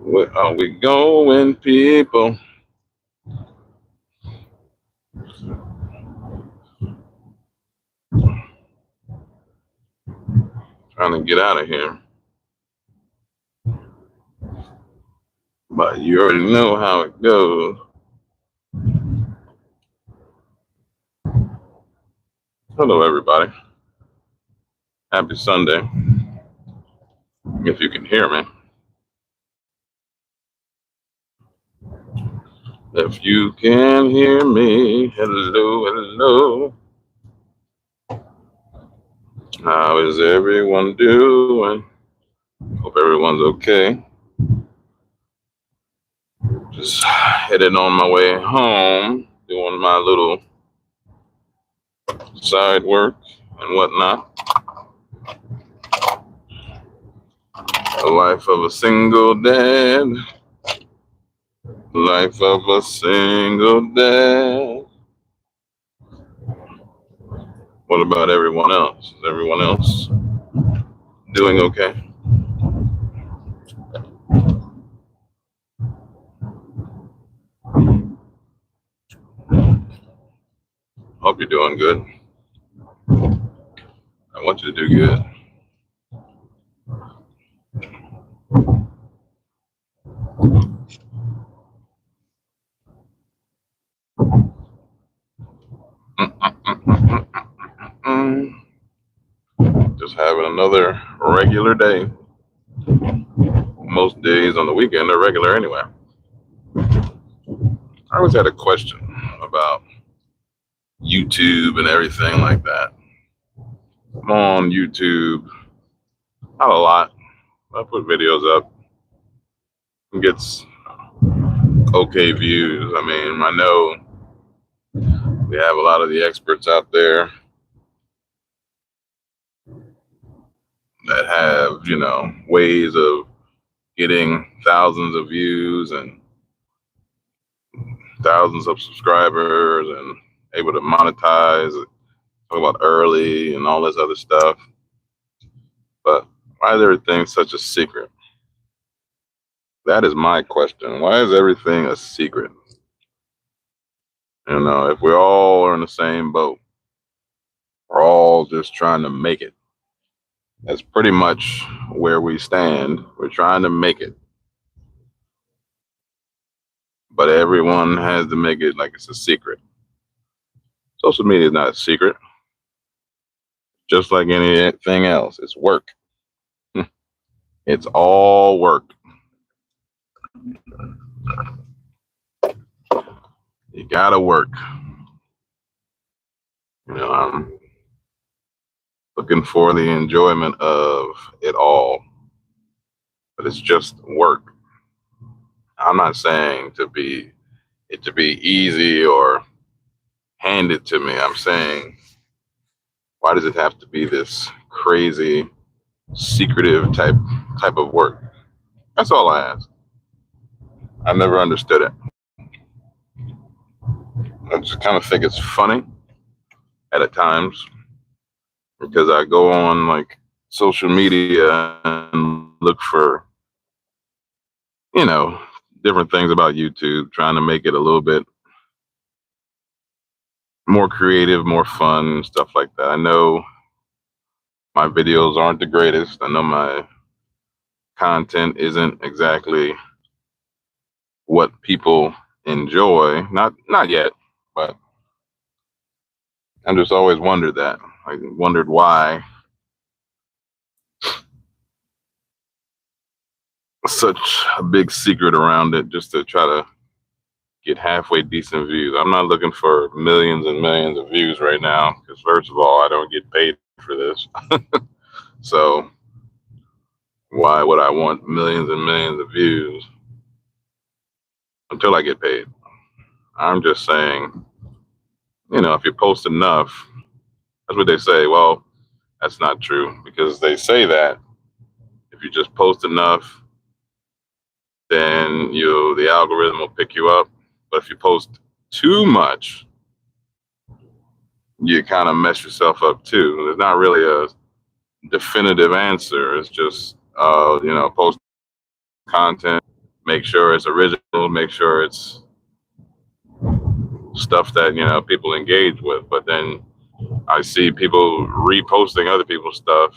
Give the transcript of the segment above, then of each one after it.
Where are we going, people? Trying to get out of here. But you already know how it goes. Hello, everybody. Happy Sunday. If you can hear me. If you can hear me, hello, hello. How is everyone doing? Hope everyone's okay. Just headed on my way home, doing my little side work and whatnot. The life of a single dad. Life of a single dad. What about everyone else? Is everyone else doing okay? Hope you're doing good. I want you to do good. Just having another regular day. Most days on the weekend are regular anyway. I always had a question about YouTube and everything like that. I'm on YouTube, not a lot. I put videos up. It gets okay views. I mean, I know we have a lot of the experts out there that have, ways of getting thousands of views and thousands of subscribers and able to monetize, talk about early and all this other stuff. But why is everything such a secret? That is my question. Why is everything a secret? If we all are in the same boat, we're all just trying to make it. That's pretty much where we stand. We're trying to make it. But everyone has to make it like it's a secret. Social media is not a secret. Just like anything else, it's work. It's all work. You gotta work. I'm looking for the enjoyment of it all, but it's just work. I'm not saying to be easy or handed to me. I'm saying, why does it have to be this crazy, secretive type of work? That's all I ask. I never understood it. I just kind of think it's funny at times because I go on like social media and look for, different things about YouTube, trying to make it a little bit more creative, more fun, stuff like that. I know my videos aren't the greatest. I know my content isn't exactly what people enjoy. Not yet, but I just always wondered that. I wondered why such a big secret around it just to try to get halfway decent views. I'm not looking for millions and millions of views right now because first of all, I don't get paid for this. So why would I want millions and millions of views until I get paid? I'm just saying if you post enough, that's what they say. Well, that's not true because they say that if you just post enough, then the algorithm will pick you up. But if you post too much, you kind of mess yourself up too. There's not really a definitive answer. It's just post content, make sure it's original, make sure it's stuff that people engage with. But then I see people reposting other people's stuff,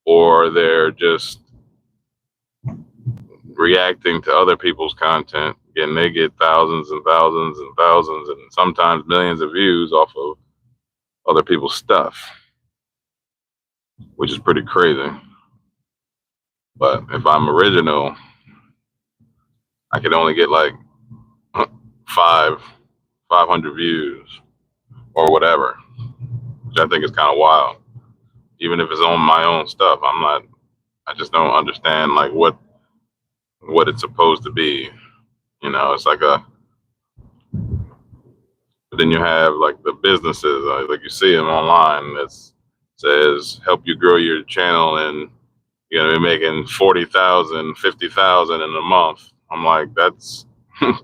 or they're just reacting to other people's content. Again, they get thousands and thousands and thousands and sometimes millions of views off of other people's stuff, which is pretty crazy. But if I'm original, I can only get like 500 views or whatever, which I think is kind of wild. Even if it's on my own stuff, I just don't understand like what it's supposed to be. It's like but then you have like the businesses, like you see them online that says help you grow your channel and you're gonna be making 40,000, 50,000 in a month. I'm like, that's if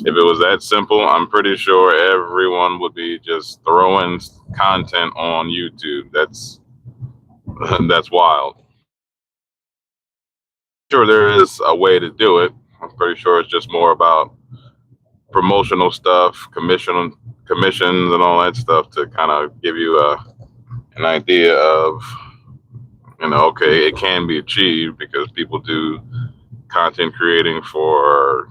it was that simple, I'm pretty sure everyone would be just throwing content on YouTube. That's that's wild. Sure, there is a way to do it. I'm pretty sure it's just more about promotional stuff, commissions, and all that stuff to kind of give you an idea of, okay, it can be achieved because people do content creating for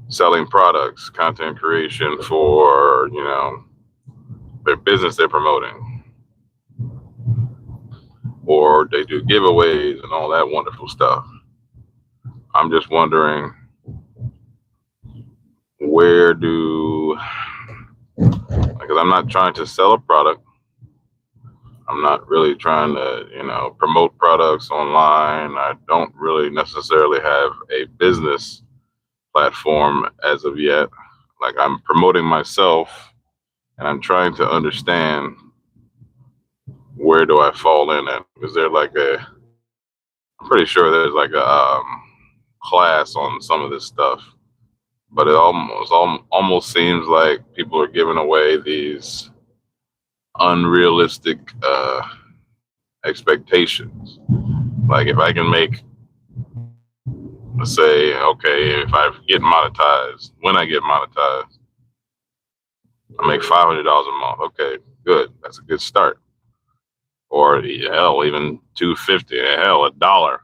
selling products, content creation for, their business they're promoting, or they do giveaways and all that wonderful stuff. I'm just wondering, because I'm not trying to sell a product. I'm not really trying to, promote products online. I don't really necessarily have a business platform as of yet. Like, I'm promoting myself and I'm trying to understand where do I fall in at. Is there I'm pretty sure there's like a class on some of this stuff, but it almost seems like people are giving away these unrealistic expectations. Like if I can make, let's say, okay, if I get monetized, when I get monetized, I make $500 a month. Okay, good. That's a good start. Or hell, even $250. Hell, $1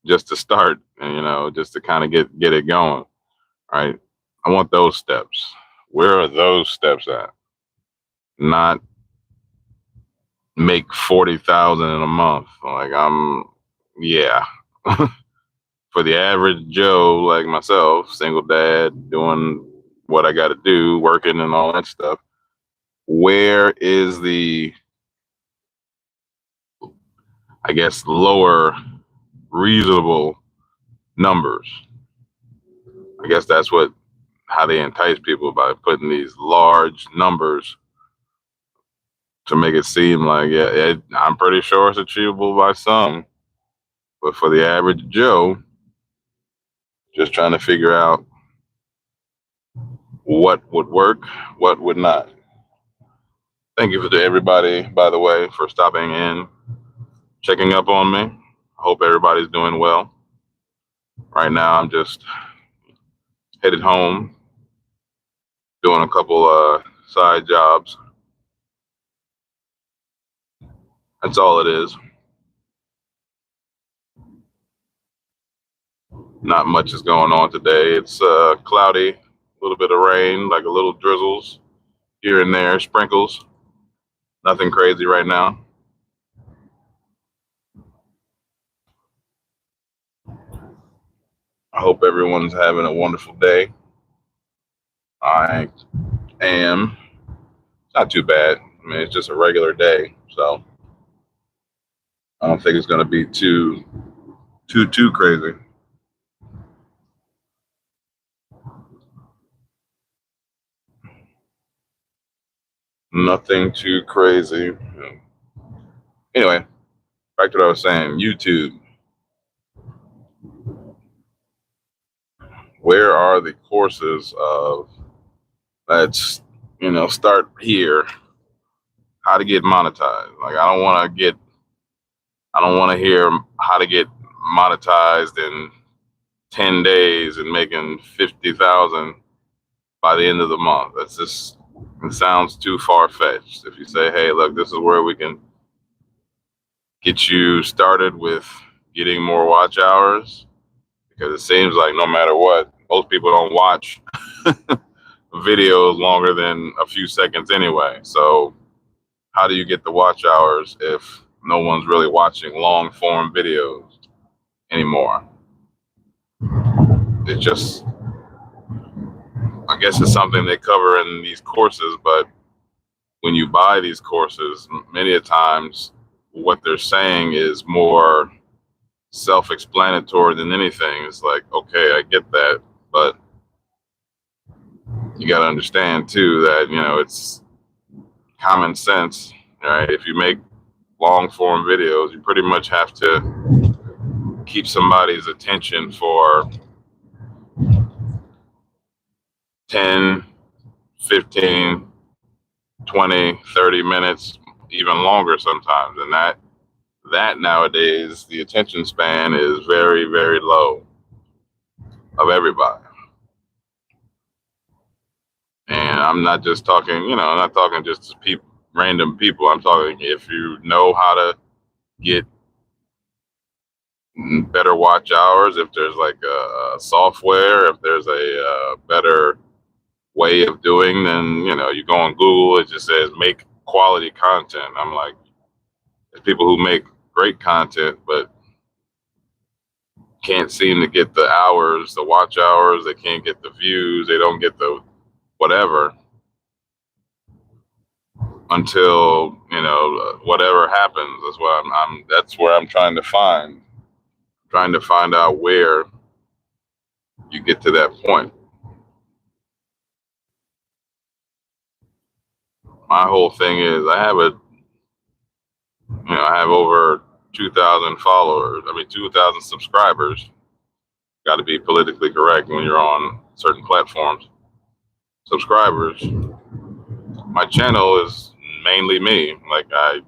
just to start, and just to kind of get it going. Right. I want those steps. Where are those steps at? Not make 40,000 in a month. Like yeah. For the average Joe like myself, single dad, doing what I got to do, working and all that stuff. Where is the, I guess, lower reasonable numbers? I guess that's how they entice people, by putting these large numbers to make it seem like, yeah, I'm pretty sure it's achievable by some, but for the average Joe, just trying to figure out what would work, what would not. Thank you to everybody, by the way, for stopping in, checking up on me. I hope everybody's doing well. Right now, I'm just headed home, doing a couple side jobs. That's all it is. Not much is going on today. It's cloudy, a little bit of rain, like a little drizzles here and there, sprinkles. Nothing crazy right now. I hope everyone's having a wonderful day. I am. It's not too bad. I mean, it's just a regular day, so I don't think it's going to be too crazy. Nothing too crazy. Anyway, back to what I was saying. YouTube. Where are the courses of, let's, start here, how to get monetized? Like, I don't want to hear how to get monetized in 10 days and making 50,000 by the end of the month. It sounds too far fetched. If you say, hey, look, this is where we can get you started with getting more watch hours, because it seems like no matter what, most people don't watch videos longer than a few seconds anyway. So how do you get the watch hours if no one's really watching long form videos anymore? It just, I guess it's something they cover in these courses, but when you buy these courses, many a times what they're saying is more self-explanatory than anything. It's like, okay, I get that, but you got to understand too that, it's common sense, right? If you make long form videos, you pretty much have to keep somebody's attention for 10, 15, 20, 30 minutes, even longer sometimes. And that nowadays, the attention span is very, very low of everybody. And I'm not just talking, I'm not talking just to random people. I'm talking if you know how to get better watch hours, if there's like a software, if there's a better way of doing, then, you go on Google, it just says make quality content. I'm like, there's people who make great content, but can't seem to get the hours, the watch hours. They can't get the views. They don't get the whatever until, whatever happens. That's why that's where I'm trying to find out where you get to that point. My whole thing is I have over 2,000 followers. 2,000 subscribers. Got to be politically correct when you're on certain platforms. Subscribers. My channel is mainly me. Like I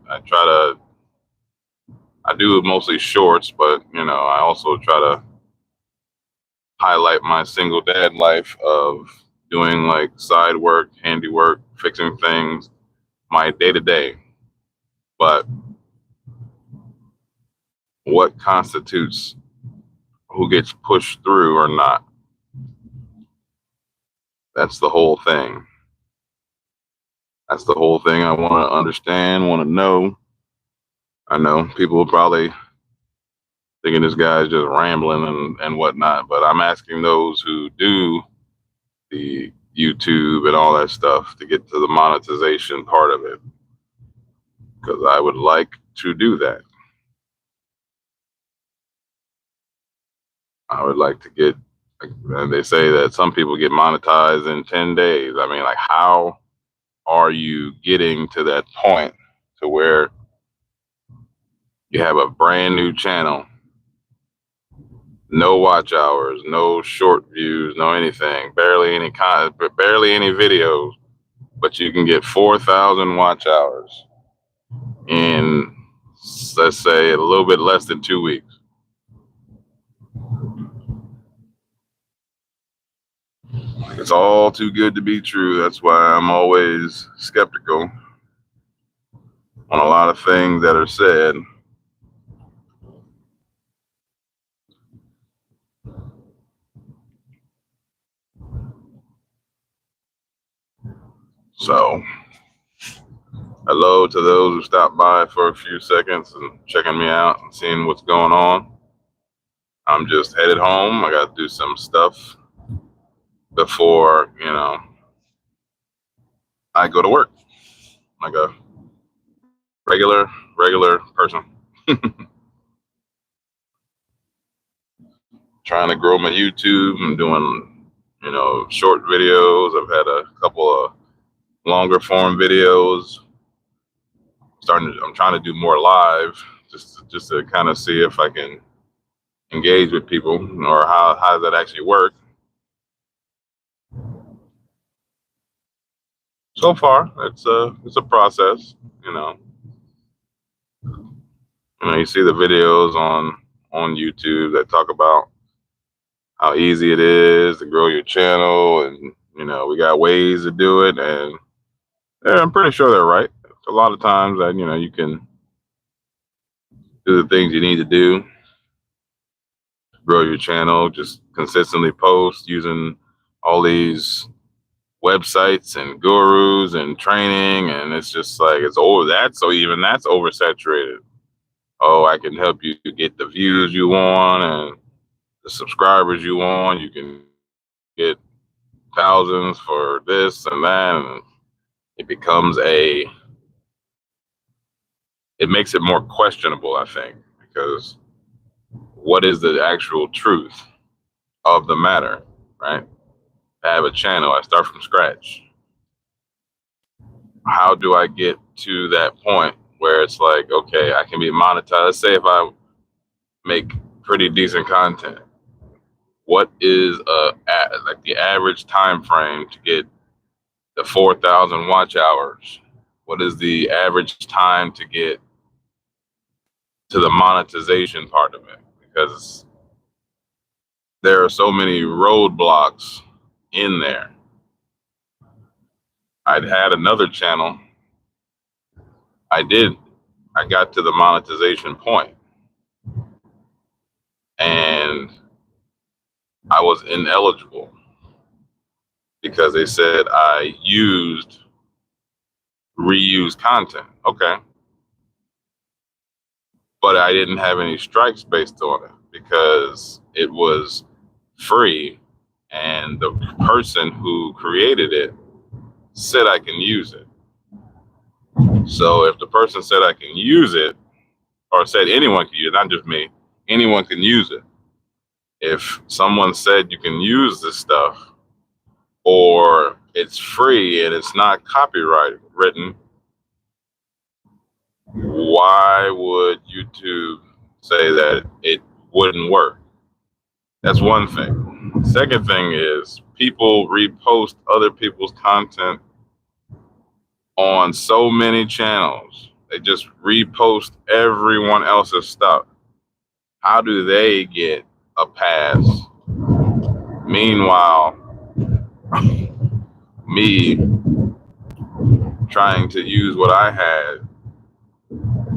do mostly shorts, but I also try to highlight my single dad life of doing like side work, handiwork, fixing things, my day to day. But what constitutes who gets pushed through or not? That's the whole thing. That's the whole thing I want to understand, want to know. I know people probably thinking this guy's just rambling and whatnot, but I'm asking those who do the YouTube and all that stuff to get to the monetization part of it, because I would like to do that. I would like to get, and they say that some people get monetized in 10 days. Like, how are you getting to that point to where you have a brand new channel, no watch hours, no short views, no anything, barely any videos, but you can get 4,000 watch hours in, let's say, a little bit less than 2 weeks? It's all too good to be true. That's why I'm always skeptical on a lot of things that are said. So, hello to those who stopped by for a few seconds and checking me out and seeing what's going on. I'm just headed home. I got to do some stuff before, I go to work like a regular person. Trying to grow my YouTube. I'm doing, short videos. I've had a couple of longer form videos. I'm trying to do more live, just to kind of see if I can engage with people, or how does that actually work. So far, it's a process, you know. You see the videos on YouTube that talk about how easy it is to grow your channel, and we got ways to do it, and yeah, I'm pretty sure they're right. A lot of times that you can do the things you need to do to grow your channel, just consistently post using all these websites and gurus and training, and it's just like it's over that. So even that's oversaturated. Oh, I can help you get the views you want and the subscribers you want. You can get thousands for this and that, and it makes it more questionable, I think, because what is the actual truth of the matter, right? I have a channel, I start from scratch. How do I get to that point where it's like, okay, I can be monetized? Let's say if I make pretty decent content, what is like the average time frame to get the 4,000 watch hours? What is the average time to get to the monetization part of it? Because there are so many roadblocks in there. I'd had another channel. I got to the monetization point, and I was ineligible because they said I reused content. Okay. But I didn't have any strikes based on it because it was free, and the person who created it said I can use it. So if the person said I can use it, or said anyone can use it, not just me, anyone can use it. If someone said you can use this stuff, or it's free and it's not copyright written, why would YouTube say that it wouldn't work? That's one thing. Second thing is people repost other people's content on so many channels. They just repost everyone else's stuff. How do they get a pass? Meanwhile, me trying to use what I had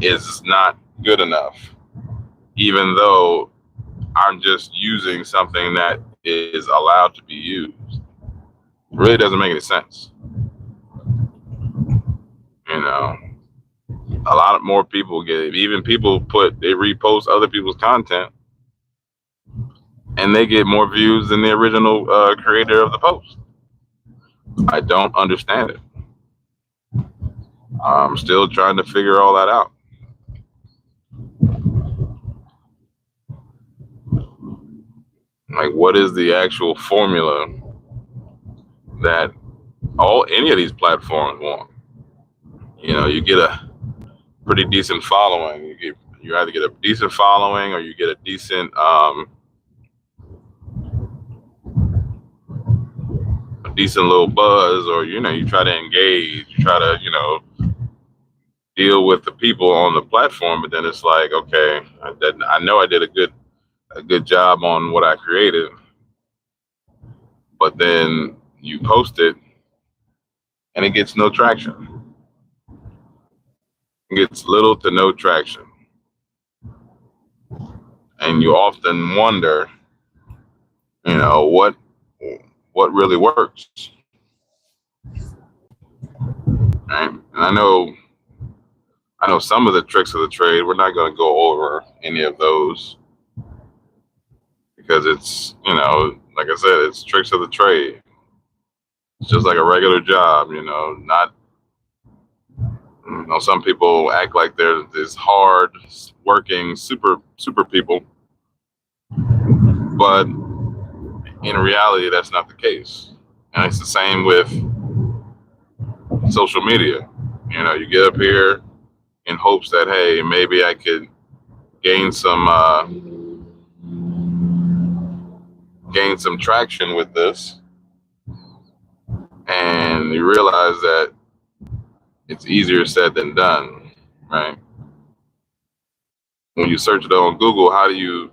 is not good enough, even though I'm just using something that is allowed to be used. It really doesn't make any sense. A lot more people get it. Even people they repost other people's content, and they get more views than the original creator of the post. I don't understand it. I'm still trying to figure all that out. Like, what is the actual formula that any of these platforms want? You get a pretty decent following. You either get a decent following, or you get a decent little buzz, or you try to engage, you try to deal with the people on the platform. But then it's like, okay, I know I did a good job on what I created, but then you post it and it gets no traction. It gets little to no traction. And you often wonder, what really works. Right? And I know some of the tricks of the trade. We're not going to go over any of those because it's, like I said, it's tricks of the trade. It's just like a regular job, not, some people act like they're this hard working super people, but in reality, that's not the case. And it's the same with social media. You get up here in hopes that, hey, maybe I could gain some traction with this, and you realize that it's easier said than done, right? When you search it on Google, how do you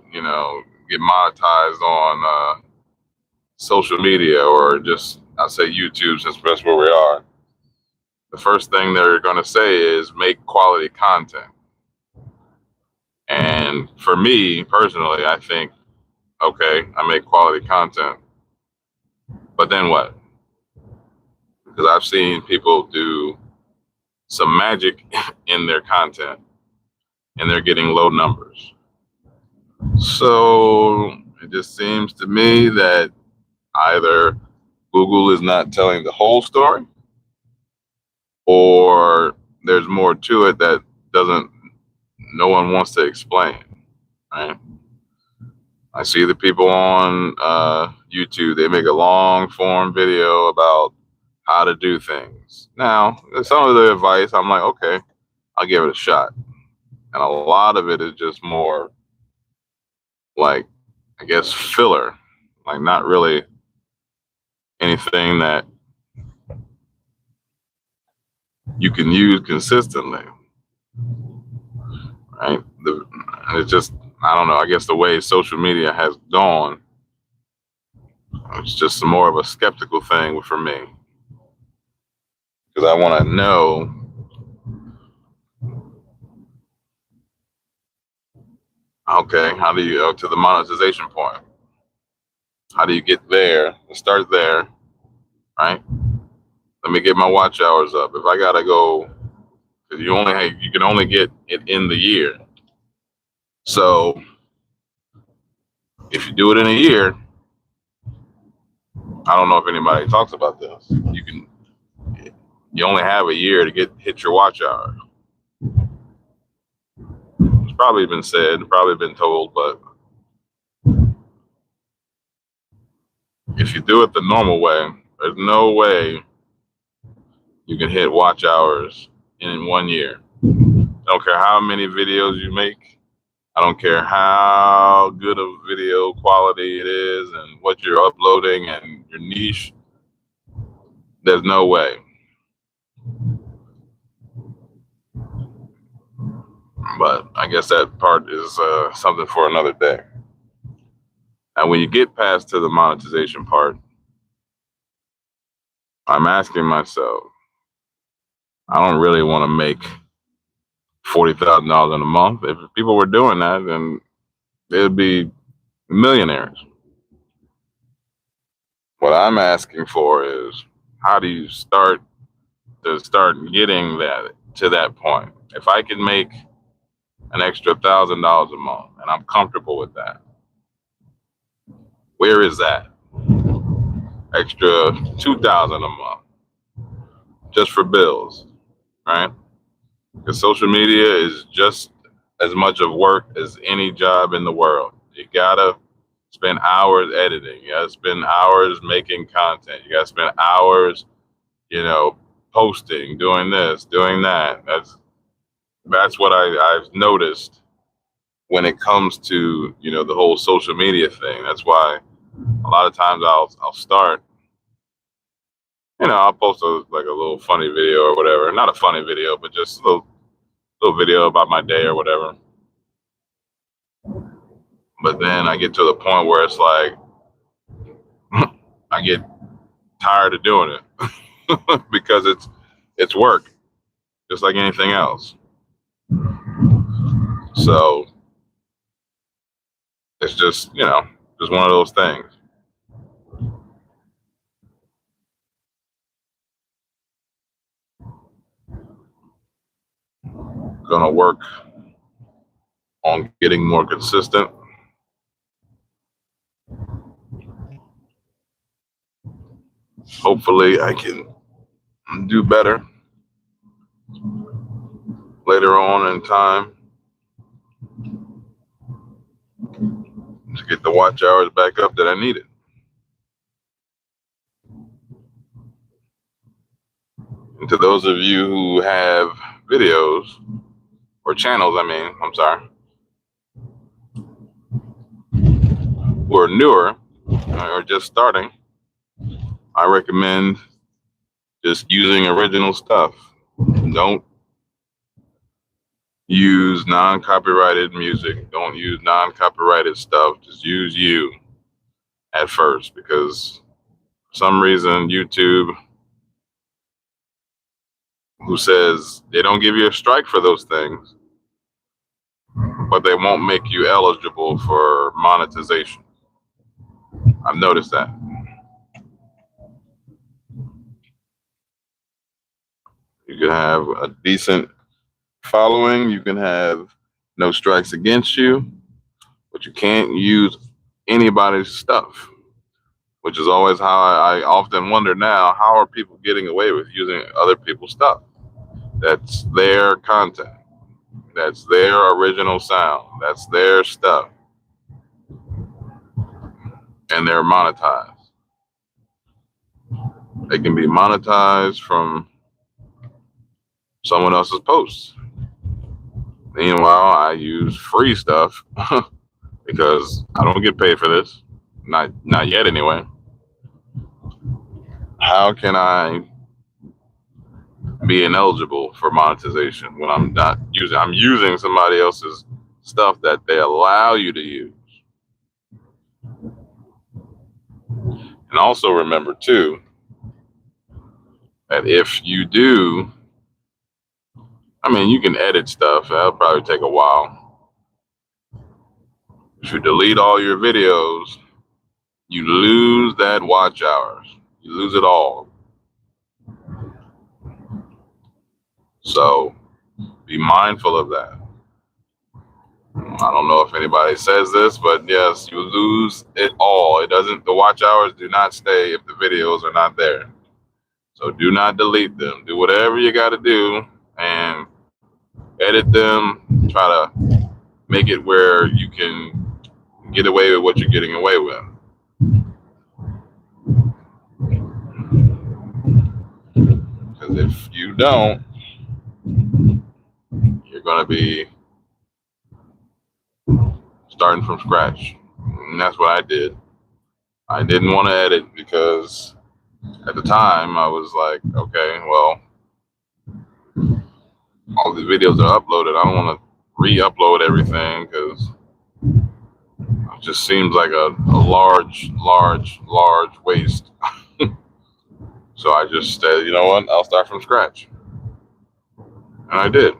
get monetized on social media, or just, I'll say YouTube, since that's where we are. The first thing they're going to say is make quality content. And for me personally, I think, okay, I make quality content, but then what? Because I've seen people do some magic in their content and they're getting low numbers. So it just seems to me that either Google is not telling the whole story, or there's more to it that no one wants to explain, right? I see the people on YouTube, they make a long form video about how to do things. Now, some of the advice, I'm like, okay, I'll give it a shot. And a lot of it is just more like, I guess, filler, like not really anything that you can use consistently, right? It's just, I don't know, I guess the way social media has gone, it's just more of a skeptical thing for me. Because I want to know, okay, how do you, to the monetization point? How do you get there? Start there, right? Let me get my watch hours up. If I gotta go, because you can only get it in the year. So if you do it in a year, I don't know if anybody talks about this. You only have a year to hit your watch hour. It's probably been said, probably been told, but if you do it the normal way, there's no way you can hit watch hours in 1 year. I don't care how many videos you make. I don't care how good of video quality it is and what you're uploading and your niche. There's no way. But I guess that part is something for another day. And when you get past to the monetization part, I'm asking myself, I don't really want to make $40,000 in a month. If people were doing that, then they'd be millionaires. What I'm asking for is, how do you start getting that to that point? If I can make an extra $1,000 a month and I'm comfortable with that, where is that? Extra $2,000 a month just for bills, right? Because social media is just as much of work as any job in the world. You gotta spend hours editing. You gotta spend hours making content. You gotta spend hours, posting, doing this, doing that. That's what I've noticed when it comes to the whole social media thing. That's why a lot of times I'll start. I'll post a little funny video or whatever. Not a funny video, but just a little video about my day or whatever. But then I get to the point where it's like I get tired of doing it because it's work, just like anything else. So it's just just one of those things. Gonna work on getting more consistent. Hopefully I can do better later on in time to get the watch hours back up that I needed. And to those of you who have videos or channels, I'm sorry, who are newer or just starting, I recommend just using original stuff. Don't use non-copyrighted music. Don't use non-copyrighted stuff. Just use you at first, because for some reason YouTube, who says they don't give you a strike for those things, but they won't make you eligible for monetization. I've noticed that. You can have a decent following, you can have no strikes against you, but you can't use anybody's stuff, which is always how I often wonder now, how are people getting away with using other people's stuff? That's their content. That's their original sound. That's their stuff. And they're monetized. They can be monetized from someone else's posts. Meanwhile, I use free stuff because I don't get paid for this. Not yet anyway. How can I be ineligible for monetization when I'm using somebody else's stuff that they allow you to use? And also remember too, that if you do, you can edit stuff. That'll probably take a while. If you delete all your videos, you lose that watch hours. You lose it all. So be mindful of that. I don't know if anybody says this, but yes, you lose it all. The watch hours do not stay if the videos are not there. So do not delete them. Do whatever you got to do and edit them. Try to make it where you can get away with what you're getting away with. Because if you don't, you're going to be starting from scratch. And that's what I did. I didn't want to edit because at the time I was like, okay, well, all the videos are uploaded. I don't want to re-upload everything because it just seems like a large waste. So I just said, you know what, I'll start from scratch. And I did.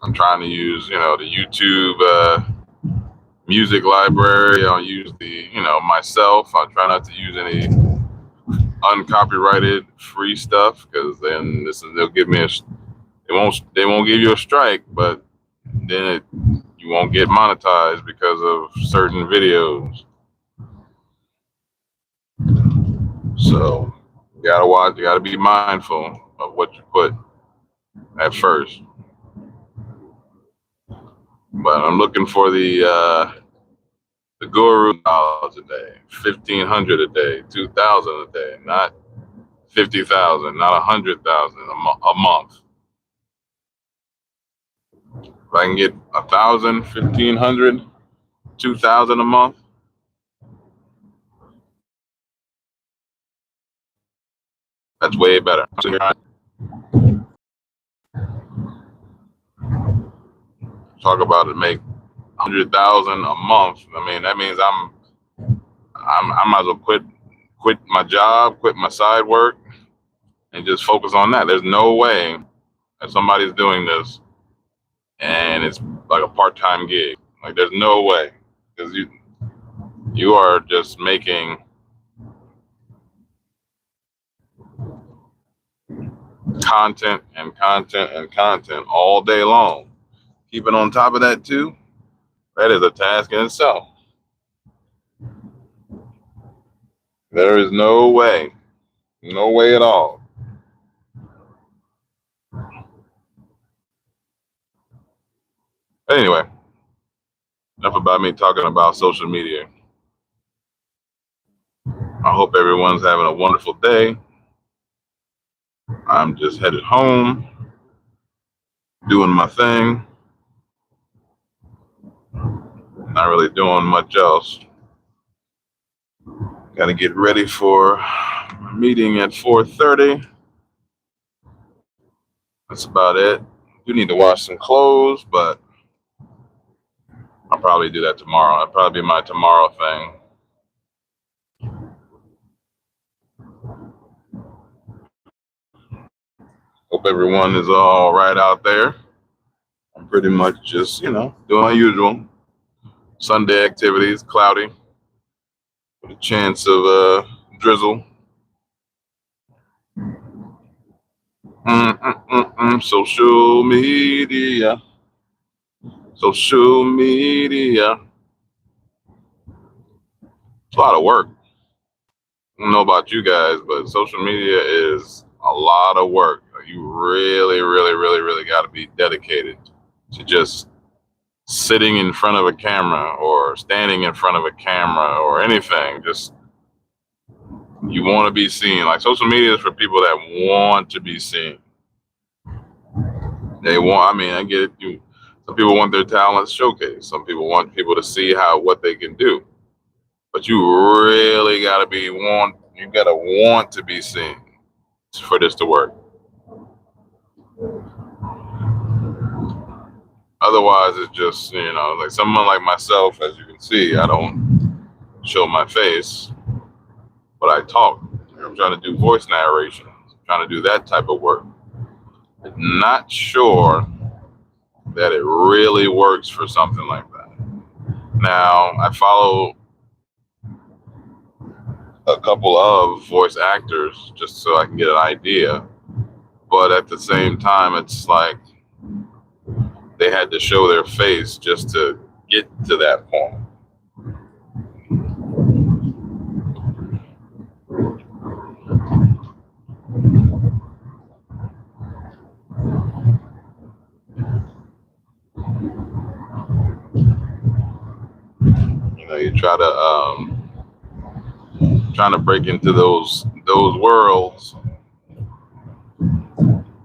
I'm trying to use, the YouTube music library. I'll use myself. I try not to use any uncopyrighted free stuff, because then they'll give me they won't give you a strike, but then you won't get monetized because of certain videos. So you gotta watch. You gotta be mindful of what you put at first. But I'm looking for the guru dollars a day, 1,500 a day, 2,000 a day, not 50,000, not 100,000 a month. If I can get 1,000, 1,500, 2,000 a month, that's way better. Talk about it, make 100,000 a month. That means I might as well quit my job, quit my side work, and just focus on that. There's no way that somebody's doing this and it's like a part-time gig. Like, there's no way, because you are just making content and content and content all day long. Keeping on top of that too, that is a task in itself. There is no way at all. Anyway, enough about me talking about social media. I hope everyone's having a wonderful day. I'm just headed home, doing my thing, not really doing much else. Got to get ready for a meeting at 4:30. That's about it. Do need to wash some clothes, but I'll probably do that tomorrow. That'll probably be my tomorrow thing. Hope everyone is all right out there. I'm pretty much just, doing my usual Sunday activities, cloudy, with a chance of drizzle. Social media. Social media. It's a lot of work. I don't know about you guys, but social media is a lot of work. You really, really, really, really got to be dedicated to just sitting in front of a camera or standing in front of a camera or anything. Just you want to be seen. Like social media is for people that want to be seen. I get it. Some people want their talents showcased. Some people want people to see what they can do. But you really gotta want to be seen for this to work. Otherwise, it's just, like someone like myself, as you can see, I don't show my face, but I talk. I'm trying to do voice narration. I'm trying to do that type of work. I'm not sure that it really works for something like that. Now, I follow a couple of voice actors just so I can get an idea. But at the same time, it's like they had to show their face just to get to that point. You trying to break into those worlds.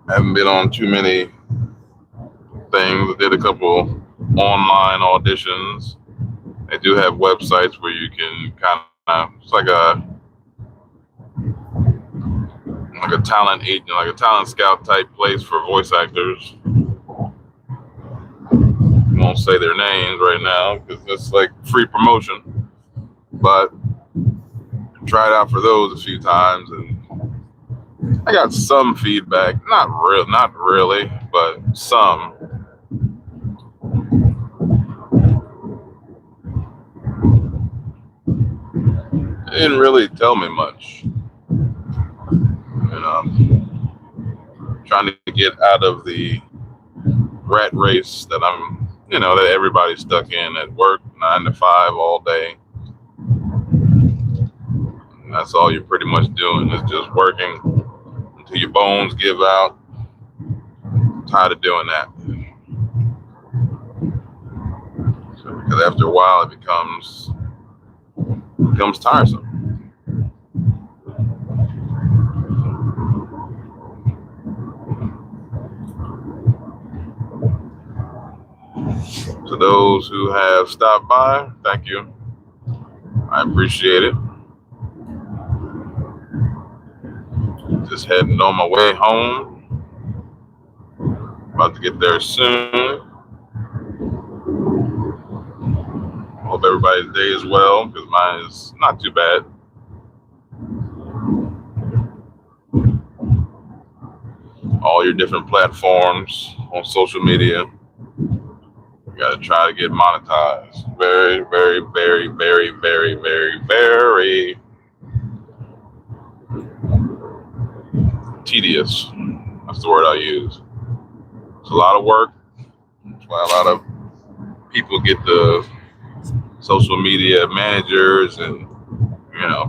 I haven't been on too many things. I did a couple online auditions. They do have websites where you can it's like a talent agent, like a talent scout type place for voice actors. I won't say their names right now because it's like free promotion, but I tried out for those a few times and I got some feedback. Not really, but some. It didn't really tell me much. Trying to get out of the rat race that that everybody's stuck in at work, 9 to 5 all day. And that's all you're pretty much doing is just working until your bones give out. I'm tired of doing that. Because after a while, it becomes tiresome. To those who have stopped by, thank you. I appreciate it. Just heading on my way home. About to get there soon. Hope everybody's day is well, because mine is not too bad. All your different platforms on social media. You gotta try to get monetized. Very, very, very, very, very, very, very tedious. That's the word I use. It's a lot of work. That's why a lot of people get the social media managers and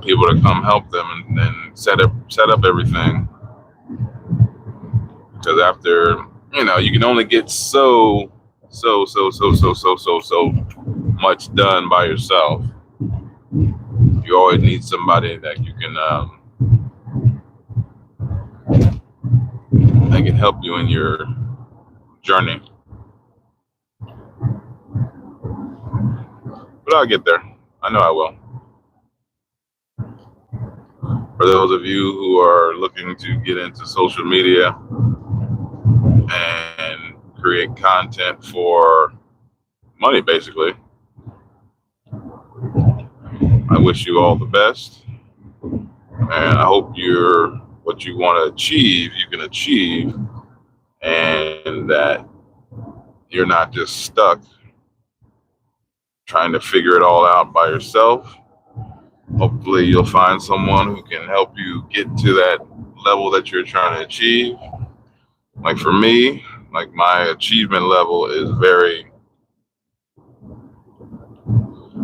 people to come help them and set up everything. Because after you can only get so much done by yourself. You always need somebody that you can that can help you in your journey. But I'll get there. I know I will. For those of you who are looking to get into social media and create content for money, basically, I wish you all the best. And I hope what you want to achieve, you can achieve, and that you're not just stuck trying to figure it all out by yourself. Hopefully you'll find someone who can help you get to that level that you're trying to achieve. Like for me, like my achievement level is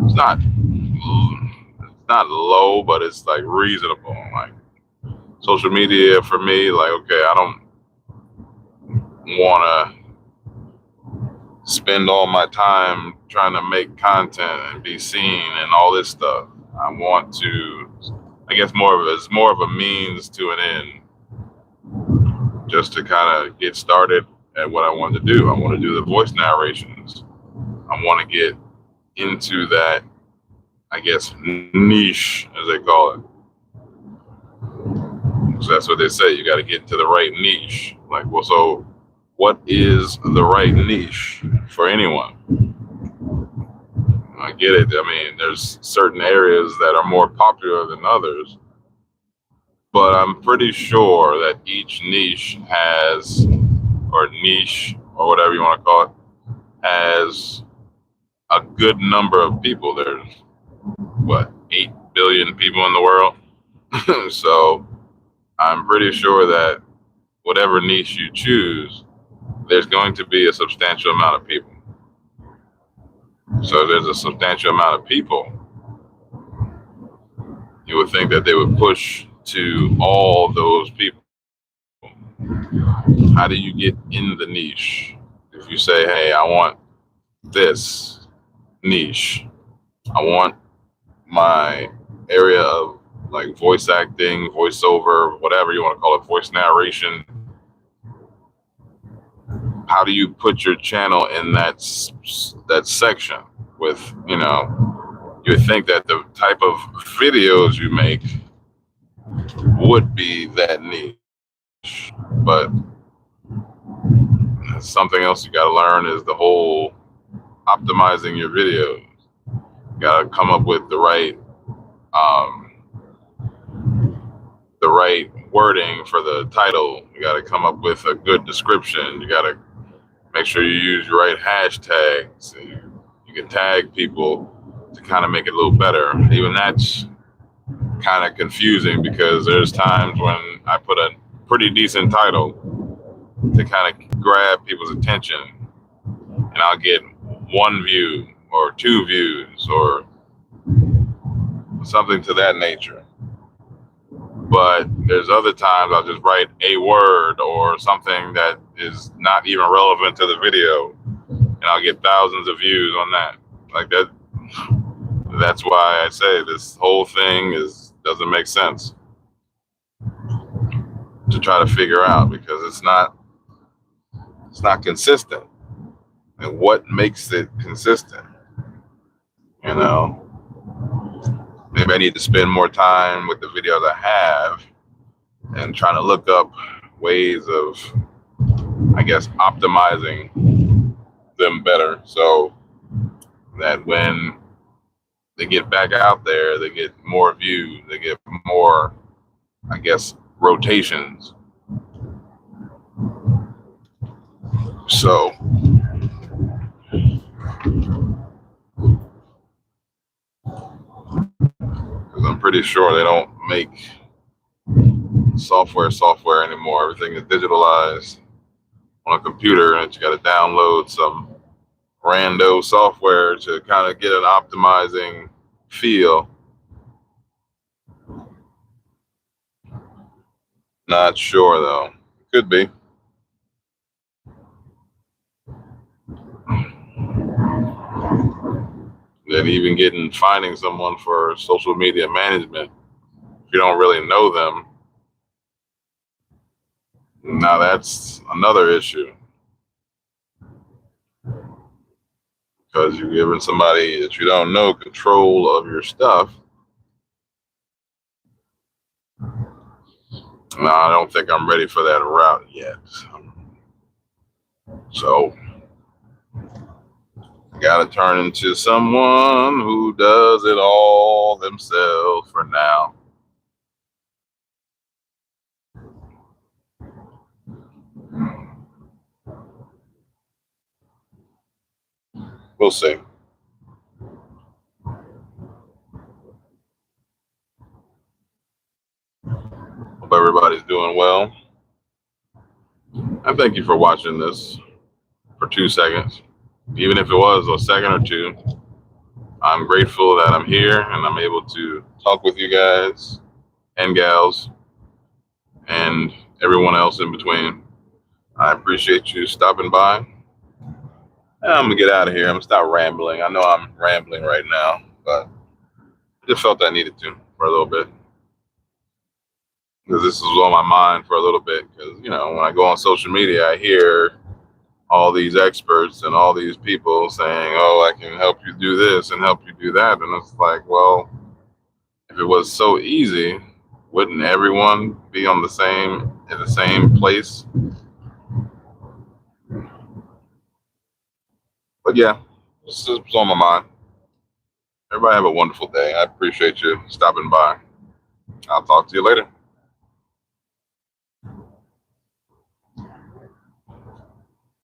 it's not low, but it's like reasonable. Like social media for me, like, okay, I don't want to spend all my time trying to make content and be seen and all this stuff. I want to, I guess it's more of a means to an end, just to kind of get started at what I want to do. I want to do the voice narrations. I want to get into that, I guess, niche, as they call it. So that's what they say. You got to get into the right niche. Like, well, so what is the right niche for anyone? I get it. I mean, there's certain areas that are more popular than others, but I'm pretty sure that each niche has, or niche, or whatever you want to call it, has a good number of people. There's, 8 billion people in the world? So I'm pretty sure that whatever niche you choose, there's going to be a substantial amount of people. So there's a substantial amount of people. You would think that they would push to all those people. How do you get in the niche? If you say, hey, I want this niche, I want my area of like voice acting, voiceover, whatever you want to call it, voice narration. How do you put your channel in that section with, you would think that the type of videos you make would be that niche, but something else you got to learn is the whole optimizing your videos. You got to come up with the right wording for the title. You got to come up with a good description. You got to make sure you use the right hashtags. You can tag people to kind of make it a little better. Even that's kind of confusing because there's times when I put a pretty decent title to kind of grab people's attention, and I'll get 1 view or 2 views or something to that nature. But there's other times I'll just write a word or something that is not even relevant to the video, and I'll get thousands of views on that. Like that. That's why I say this whole thing doesn't make sense to try to figure out, because it's not consistent. And what makes it consistent? Maybe I need to spend more time with the videos I have and trying to look up ways of, I guess, optimizing them better so that when they get back out there, they get more views, they get more, I guess, rotations. So because I'm pretty sure they don't make software anymore. Everything is digitalized on a computer, and you got to download some rando software to kind of get an optimizing feel. Not sure though. Could be. Then even finding someone for social media management, if you don't really know them, Now that's another issue because you're giving somebody that you don't know control of your stuff. No, I don't think I'm ready for that route yet. So got to turn into someone who does it all themselves for now. We'll see. Hope everybody's doing well. And thank you for watching this for 2 seconds. Even if it was a second or two, I'm grateful that I'm here and I'm able to talk with you guys and gals and everyone else in between. I appreciate you stopping by. And I'm gonna get out of here. I'm gonna stop rambling. I know I'm rambling right now, but I just felt I needed to for a little bit. Because this was on my mind for a little bit. Because, you know, when I go on social media, I hear all these experts and all these people saying, oh, I can help you do this and help you do that. And it's like, well, if it was so easy, wouldn't everyone be on the same place? But yeah, this was on my mind. Everybody have a wonderful day. I appreciate you stopping by. I'll talk to you later.